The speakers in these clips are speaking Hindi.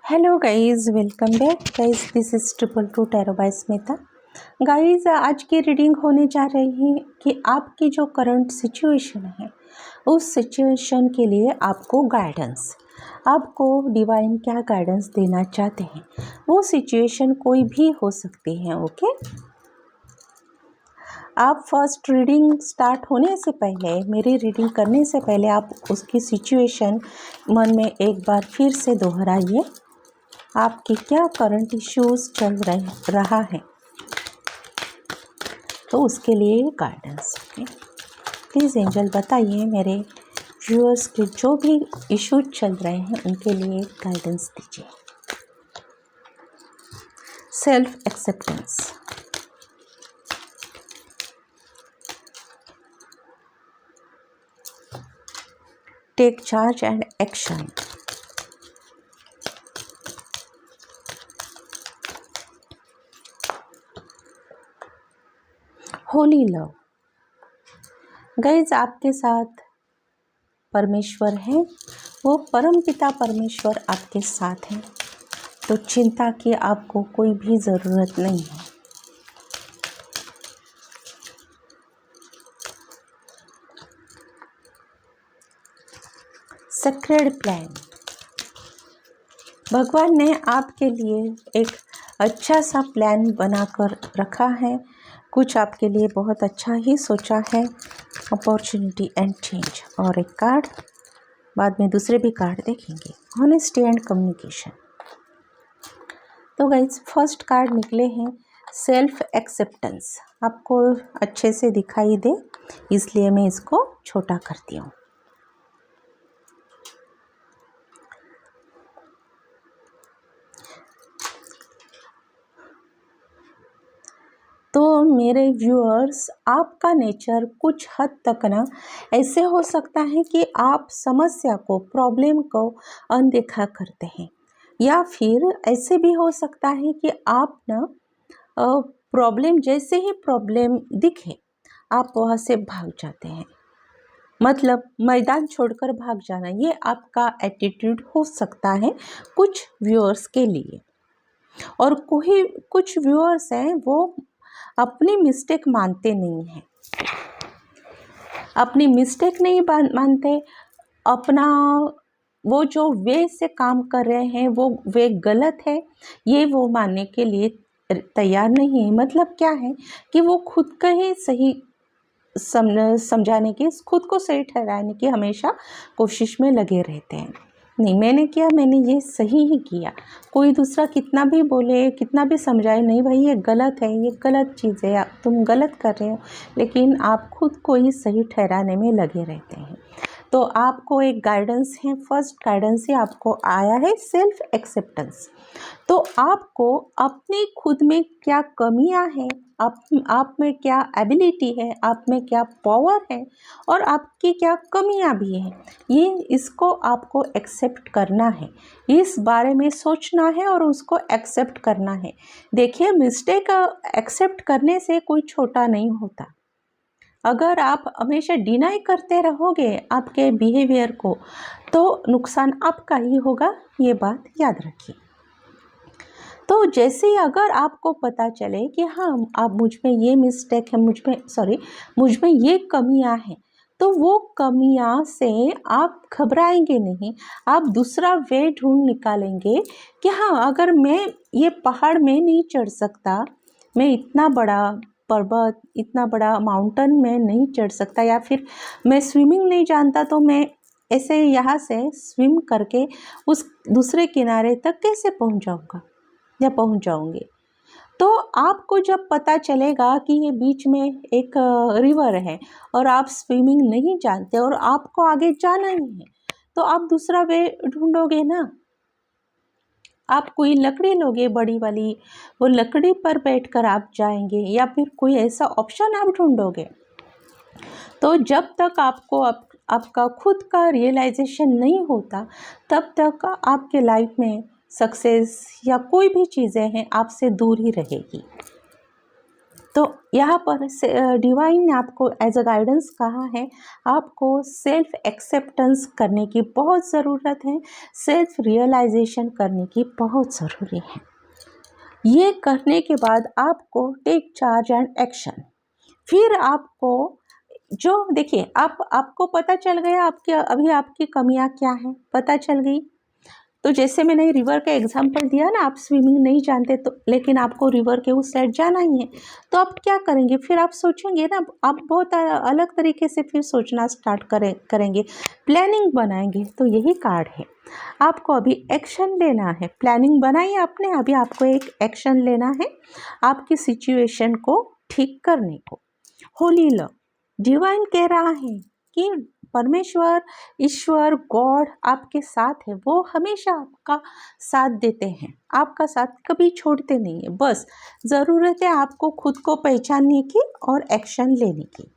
Hello guys, welcome back guys. This is triple two tarot by Smita. Guys, आज की रीडिंग होने जा रही है कि आपकी जो करंट सिचुएशन है उस सिचुएशन के लिए आपको गाइडेंस, आपको डिवाइन क्या गाइडेंस देना चाहते हैं। वो सिचुएशन कोई भी हो सकती है। ओके, आप फर्स्ट रीडिंग स्टार्ट होने से पहले, मेरी रीडिंग करने से पहले आप उसकी सिचुएशन मन में एक बार फिर से दोहराइए। आपके क्या करंट इश्यूज चल रहा है, तो उसके लिए गाइडेंस। प्लीज़ एंजल बताइए मेरे व्यूअर्स के जो भी इश्यूज चल रहे हैं उनके लिए गाइडेंस दीजिए। Self acceptance, take charge and action, holy love. Guys, आपके साथ परमेश्वर है, वो परम पिता परमेश्वर आपके साथ हैं, तो चिंता की आपको कोई भी ज़रूरत नहीं है। सेक्रेड प्लान, भगवान ने आपके लिए एक अच्छा सा प्लान बनाकर रखा है, कुछ आपके लिए बहुत अच्छा ही सोचा है। अपॉर्चुनिटी एंड चेंज, और एक कार्ड, बाद में दूसरे भी कार्ड देखेंगे। Honesty and communication. तो गाइस, फर्स्ट कार्ड निकले हैं सेल्फ एक्सेप्टेंस। आपको अच्छे से दिखाई दे इसलिए मैं इसको छोटा करती हूँ। तो मेरे व्यूअर्स, आपका नेचर कुछ हद तक ना ऐसे हो सकता है कि आप समस्या को, प्रॉब्लम को अनदेखा करते हैं, या फिर ऐसे भी हो सकता है कि आप ना प्रॉब्लम, जैसे ही प्रॉब्लम दिखे आप वहाँ से भाग जाते हैं। मतलब मैदान छोड़कर भाग जाना, ये आपका एटीट्यूड हो सकता है कुछ व्यूअर्स के लिए। और कोई कुछ व्यूअर्स हैं वो अपनी मिस्टेक मानते नहीं हैं, अपनी मिस्टेक नहीं मानते, अपना वो जो वे से काम कर रहे हैं वो वे गलत है, ये वो मानने के लिए तैयार नहीं है। मतलब क्या है कि वो खुद का ही सही समझाने की, खुद को सही ठहराने की हमेशा कोशिश में लगे रहते हैं। नहीं, मैंने किया, मैंने ये सही ही किया, कोई दूसरा कितना भी बोले, कितना भी समझाए, नहीं भाई ये गलत है, ये गलत चीज़ है, तुम गलत कर रहे हो, लेकिन आप खुद को ही सही ठहराने में लगे रहते हैं। तो आपको एक गाइडेंस है, फर्स्ट गाइडेंस ही आपको आया है सेल्फ एक्सेप्टेंस। तो आपको अपनी खुद में क्या कमियां हैं, आप में क्या एबिलिटी है, आप में क्या पावर है, और आपकी क्या कमियां भी हैं, ये इसको आपको एक्सेप्ट करना है, इस बारे में सोचना है और उसको एक्सेप्ट करना है। देखिए, मिस्टेक एक्सेप्ट करने से कोई छोटा नहीं होता। अगर आप हमेशा डिनाई करते रहोगे आपके बिहेवियर को, तो नुकसान आपका ही होगा, ये बात याद रखिए। तो जैसे ही अगर आपको पता चले कि हाँ, आप मुझ में ये मिस्टेक है, मुझ में ये कमियां हैं, तो वो कमियां से आप घबराएंगे नहीं, आप दूसरा वे ढूंढ निकालेंगे कि हाँ, अगर मैं ये पहाड़ में नहीं चढ़ सकता, मैं इतना बड़ा पर्वत, इतना बड़ा माउंटेन में नहीं चढ़ सकता, या फिर मैं स्विमिंग नहीं जानता, तो मैं ऐसे यहाँ से स्विम करके उस दूसरे किनारे तक कैसे पहुँच जाऊँगा या पहुँच जाऊँगी। तो आपको जब पता चलेगा कि ये बीच में एक रिवर है और आप स्विमिंग नहीं जानते और आपको आगे जाना ही है, तो आप दूसरा वे ढूंढोगे ना। आप कोई लकड़ी लोगे बड़ी वाली, वो लकड़ी पर बैठकर आप जाएंगे, या फिर कोई ऐसा ऑप्शन आप ढूंढोगे। तो जब तक आपको आपका खुद का रियलाइजेशन नहीं होता, तब तक आपके लाइफ में सक्सेस या कोई भी चीज़ें हैं आपसे दूर ही रहेगी। तो यहाँ पर डिवाइन ने आपको एज अ गाइडेंस कहा है, आपको सेल्फ एक्सेप्टेंस करने की बहुत ज़रूरत है, सेल्फ रियलाइजेशन करने की बहुत ज़रूरी है। ये करने के बाद आपको टेक चार्ज एंड एक्शन। फिर आपको जो देखिए आपको पता चल गया अभी आपकी कमियां क्या हैं, पता चल गई। तो जैसे मैंने रिवर का एग्जांपल दिया ना, आप स्विमिंग नहीं जानते तो, लेकिन आपको रिवर के उस साइड जाना ही है, तो आप क्या करेंगे? फिर आप सोचेंगे ना, आप बहुत अलग तरीके से फिर सोचना स्टार्ट करेंगे, प्लानिंग बनाएंगे। तो यही कार्ड है, आपको अभी एक्शन लेना है। प्लानिंग बनाई आपने, अभी आपको एक एक्शन लेना है आपकी सिचुएशन को ठीक करने को। होली लव, डिवाइन कह रहा है कि परमेश्वर, ईश्वर, गॉड आपके साथ है, वो हमेशा आपका साथ देते हैं, आपका साथ कभी छोड़ते नहीं है। बस ज़रूरत है आपको खुद को पहचानने की और एक्शन लेने की।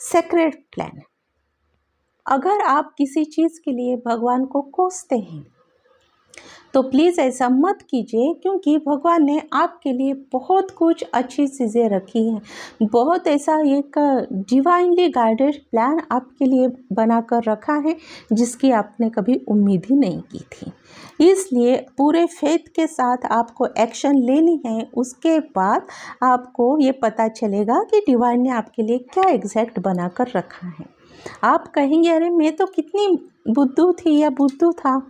सेक्रेट प्लान, अगर आप किसी चीज़ के लिए भगवान को कोसते हैं तो प्लीज़ ऐसा मत कीजिए, क्योंकि भगवान ने आपके लिए बहुत कुछ अच्छी चीज़ें रखी हैं, बहुत ऐसा एक डिवाइनली गाइडेड प्लान आपके लिए बनाकर रखा है जिसकी आपने कभी उम्मीद ही नहीं की थी। इसलिए पूरे फेथ के साथ आपको एक्शन लेनी है। उसके बाद आपको ये पता चलेगा कि डिवाइन ने आपके लिए क्या एग्जैक्ट बनाकर रखा है। आप कहेंगे अरे मैं तो कितनी बुद्धू थी या बुद्धू था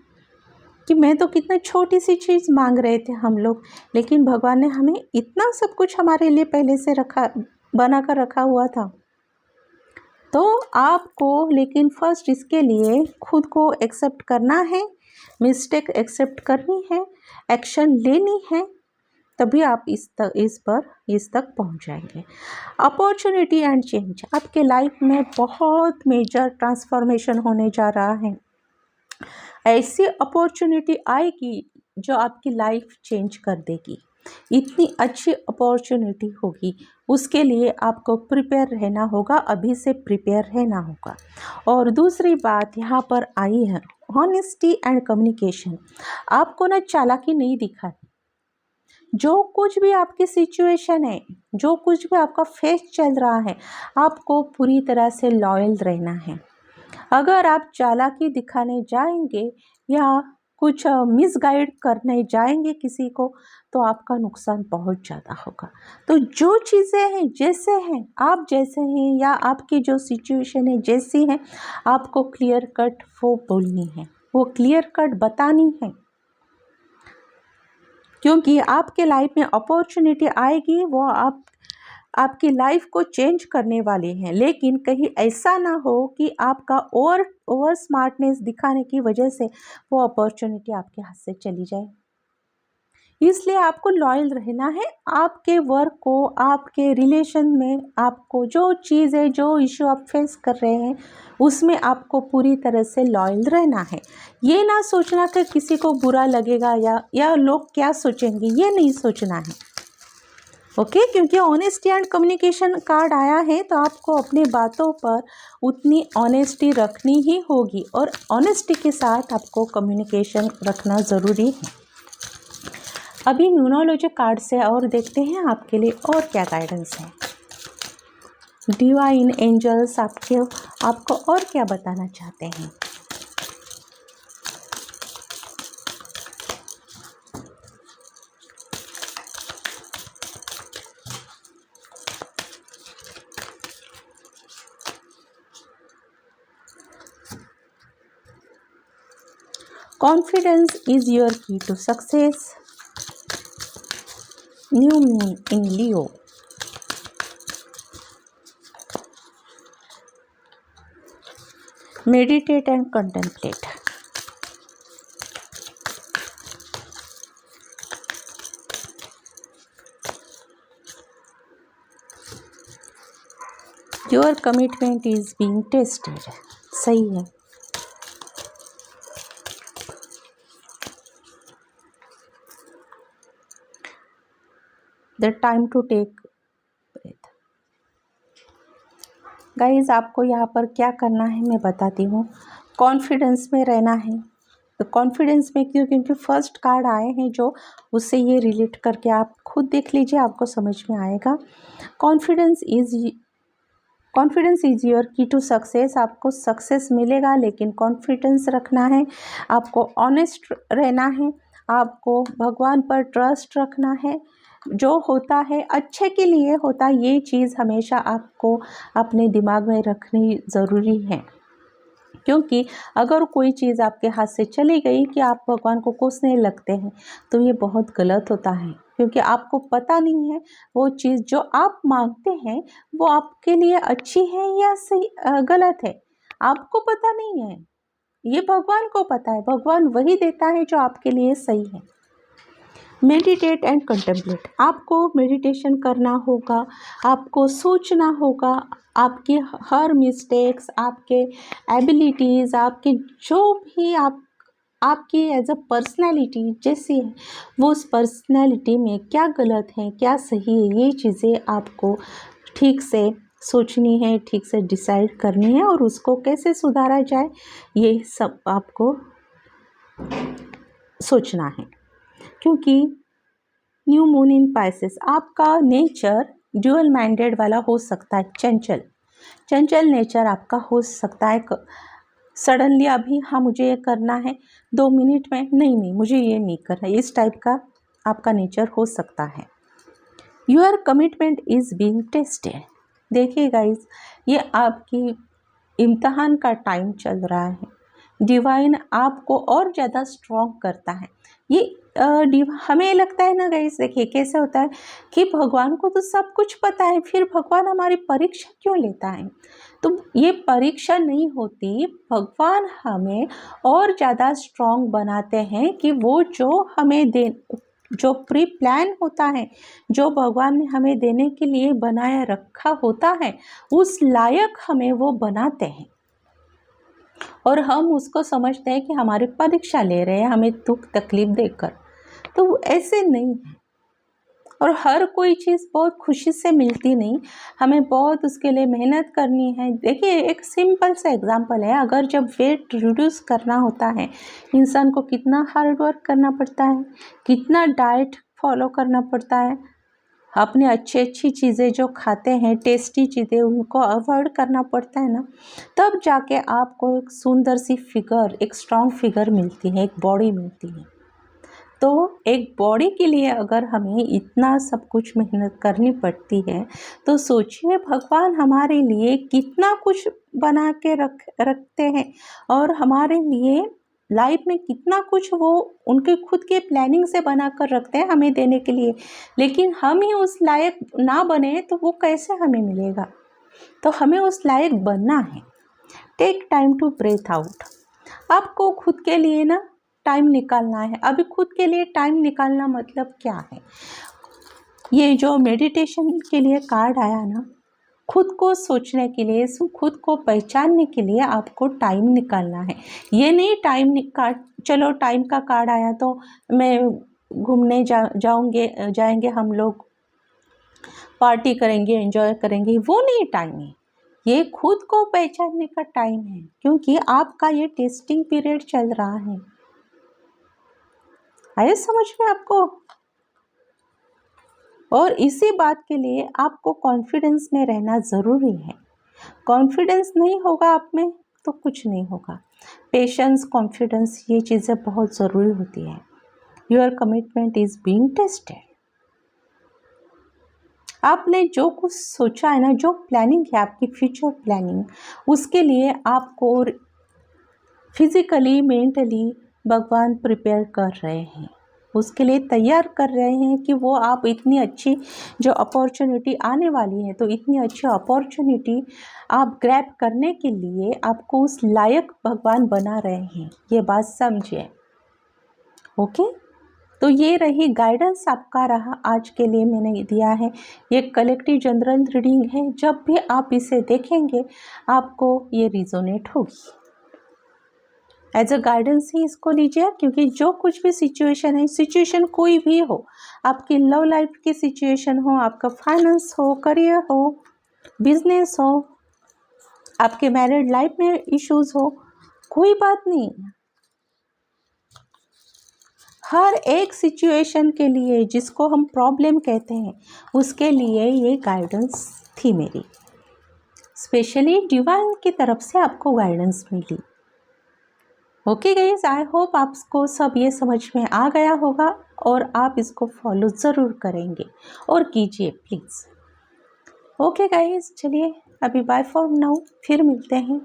कि मैं तो कितना छोटी सी चीज़ मांग रहे थे हम लोग, लेकिन भगवान ने हमें इतना सब कुछ हमारे लिए पहले से बना कर रखा हुआ था। तो आपको लेकिन फर्स्ट इसके लिए खुद को एक्सेप्ट करना है, मिस्टेक एक्सेप्ट करनी है, एक्शन लेनी है, तभी आप इस तक पहुंच जाएंगे। अपॉर्चुनिटी एंड चेंज, आपके लाइफ में बहुत मेजर ट्रांसफॉर्मेशन होने जा रहा है। ऐसी अपॉर्चुनिटी आएगी जो आपकी लाइफ चेंज कर देगी, इतनी अच्छी अपॉर्चुनिटी होगी। उसके लिए आपको प्रिपेयर रहना होगा, अभी से प्रिपेयर रहना होगा। और दूसरी बात यहाँ पर आई है ऑनेस्टी एंड कम्युनिकेशन। आपको ना चालाकी नहीं दिखानी, जो कुछ भी आपकी सिचुएशन है, जो कुछ भी आपका फेस चल रहा है, आपको पूरी तरह से लॉयल रहना है। अगर आप चालाकी दिखाने जाएंगे या कुछ मिसगाइड करने जाएंगे किसी को, तो आपका नुकसान बहुत ज़्यादा होगा। तो जो चीज़ें हैं जैसे हैं, आप जैसे हैं या आपकी जो सिचुएशन है जैसी है, आपको क्लियर कट वो बोलनी है, वो क्लियर कट बतानी है, क्योंकि आपके लाइफ में अपॉर्चुनिटी आएगी, वो आपकी लाइफ को चेंज करने वाले हैं। लेकिन कहीं ऐसा ना हो कि आपका ओवर स्मार्टनेस दिखाने की वजह से वो अपॉर्चुनिटी आपके हाथ से चली जाए। इसलिए आपको लॉयल रहना है आपके वर्क को, आपके रिलेशन में। आपको जो चीज़ है, जो इशू आप फेस कर रहे हैं, उसमें आपको पूरी तरह से लॉयल रहना है। ये ना सोचना कि किसी को बुरा लगेगा या लोग क्या सोचेंगे, ये नहीं सोचना है। ओके, क्योंकि ऑनेस्टी एंड कम्युनिकेशन कार्ड आया है, तो आपको अपने बातों पर उतनी ऑनेस्टी रखनी ही होगी, और ऑनेस्टी के साथ आपको कम्युनिकेशन रखना ज़रूरी है। अभी न्यूमरोलॉजी कार्ड से और देखते हैं आपके लिए और क्या गाइडेंस है। डिवाइन एंजल्स आपको और क्या बताना चाहते हैं। Confidence is your key to success. New moon in Leo. Meditate and contemplate. Your commitment is being tested. सही है। The time to take breath. Guys, आपको यहाँ पर क्या करना है मैं बताती हूँ। कॉन्फिडेंस में रहना है। तो कॉन्फिडेंस में क्यों? क्योंकि फर्स्ट कार्ड आए हैं जो उससे ये रिलेट करके आप खुद देख लीजिए, आपको समझ में आएगा। कॉन्फिडेंस इज़ योर की टू सक्सेस। आपको सक्सेस मिलेगा, लेकिन कॉन्फिडेंस रखना है, आपको ऑनेस्ट रहना है, आपको भगवान पर ट्रस्ट रखना है। जो होता है अच्छे के लिए होता है, ये चीज़ हमेशा आपको अपने दिमाग में रखनी ज़रूरी है। क्योंकि अगर कोई चीज़ आपके हाथ से चली गई कि आप भगवान को कोसने लगते हैं, तो ये बहुत गलत होता है। क्योंकि आपको पता नहीं है वो चीज़ जो आप मांगते हैं वो आपके लिए अच्छी है या सही गलत है, आपको पता नहीं है, ये भगवान को पता है। भगवान वही देता है जो आपके लिए सही है। Meditate and contemplate. आपको मेडिटेशन करना होगा, आपको सोचना होगा, आपकी हर मिस्टेक्स, आपके एबिलिटीज़, आपके जो भी आपकी एज अ पर्सनैलिटी जैसी है, वो उस पर्सनैलिटी में क्या गलत है क्या सही है, ये चीज़ें आपको ठीक से सोचनी है, ठीक से डिसाइड करनी है, और उसको कैसे सुधारा जाए ये सब आपको सोचना है। क्योंकि न्यू मून इन पाइसेस, आपका नेचर ड्यूअल माइंडेड वाला हो सकता है, चंचल नेचर आपका हो सकता है। सडनली अभी हाँ मुझे ये करना है, 2 मिनट में नहीं मुझे ये नहीं करना, इस टाइप का आपका नेचर हो सकता है। Your commitment is being tested. देखिए गाइस, ये आपकी इम्तहान का टाइम चल रहा है। डिवाइन आपको और ज़्यादा स्ट्रॉन्ग करता है। ये हमें लगता है ना गाइस, देखिए कैसे होता है कि भगवान को तो सब कुछ पता है, फिर भगवान हमारी परीक्षा क्यों लेता है? तो ये परीक्षा नहीं होती, भगवान हमें और ज़्यादा स्ट्रॉन्ग बनाते हैं कि वो जो प्री प्लान होता है, जो भगवान ने हमें देने के लिए बनाया रखा होता है, उस लायक हमें वो बनाते हैं। और हम उसको समझते हैं कि हमारी परीक्षा ले रहे हैं हमें दुख तकलीफ देकर, तो ऐसे नहीं है। और हर कोई चीज़ बहुत खुशी से मिलती नहीं, हमें बहुत उसके लिए मेहनत करनी है। देखिए एक सिंपल सा एग्जांपल है, अगर जब वेट रिड्यूस करना होता है, इंसान को कितना हार्ड वर्क करना पड़ता है, कितना डाइट फॉलो करना पड़ता है, अपने अच्छी चीज़ें जो खाते हैं, टेस्टी चीज़ें, उनको अवॉइड करना पड़ता है ना, तब जाके आपको एक सुंदर सी फिगर, एक स्ट्रॉन्ग फिगर मिलती है, एक बॉडी मिलती है। तो एक बॉडी के लिए अगर हमें इतना सब कुछ मेहनत करनी पड़ती है, तो सोचिए भगवान हमारे लिए कितना कुछ बना के रखते हैं, और हमारे लिए लाइफ में कितना कुछ वो उनके खुद के प्लानिंग से बना कर रखते हैं हमें देने के लिए। लेकिन हम ही उस लायक ना बने तो वो कैसे हमें मिलेगा? तो हमें उस लायक बनना है। Take time to breathe out. आपको खुद के लिए ना टाइम निकालना है। अभी खुद के लिए टाइम निकालना मतलब क्या है? ये जो मेडिटेशन के लिए कार्ड आया ना, खुद को सोचने के लिए, खुद को पहचानने के लिए आपको टाइम निकालना है। ये नहीं चलो टाइम का कार्ड आया तो मैं घूमने जाएंगे हम लोग, पार्टी करेंगे, एंजॉय करेंगे, वो नहीं टाइम है। ये खुद को पहचानने का टाइम है, क्योंकि आपका ये टेस्टिंग पीरियड चल रहा है। आए समझ में आपको? और इसी बात के लिए आपको कॉन्फिडेंस में रहना ज़रूरी है। कॉन्फिडेंस नहीं होगा आप में तो कुछ नहीं होगा। पेशेंस, कॉन्फिडेंस, ये चीज़ें बहुत ज़रूरी होती है। Your commitment is being tested. आपने जो कुछ सोचा है ना, जो प्लानिंग है आपकी फ्यूचर प्लानिंग, उसके लिए आपको फिजिकली मेंटली भगवान प्रिपेयर कर रहे हैं, उसके लिए तैयार कर रहे हैं कि वो आप इतनी अच्छी जो अपॉर्चुनिटी आने वाली है, तो इतनी अच्छी अपॉर्चुनिटी आप ग्रैब करने के लिए आपको उस लायक भगवान बना रहे हैं। ये बात समझिए। ओके, तो ये रही गाइडेंस आपका रहा आज के लिए मैंने दिया है। ये कलेक्टिव जनरल रीडिंग है, जब भी आप इसे देखेंगे आपको ये रिजोनेट होगी। एज अ गाइडेंस ही इसको लीजिए, क्योंकि जो कुछ भी सिचुएशन है, सिचुएशन कोई भी हो, आपकी लव लाइफ की सिचुएशन हो, आपका फाइनेंस हो, करियर हो, बिजनेस हो, आपके मैरिड लाइफ में इश्यूज हो, कोई बात नहीं, हर एक सिचुएशन के लिए, जिसको हम प्रॉब्लम कहते हैं, उसके लिए ये गाइडेंस थी मेरी। स्पेशली डिवाइन की तरफ से आपको गाइडेंस मिली। ओके गाइस, आई होप आपको सब ये समझ में आ गया होगा और आप इसको फॉलो ज़रूर करेंगे और कीजिए प्लीज़। ओके गाइस, चलिए अभी बाय फॉर नाउ, फिर मिलते हैं।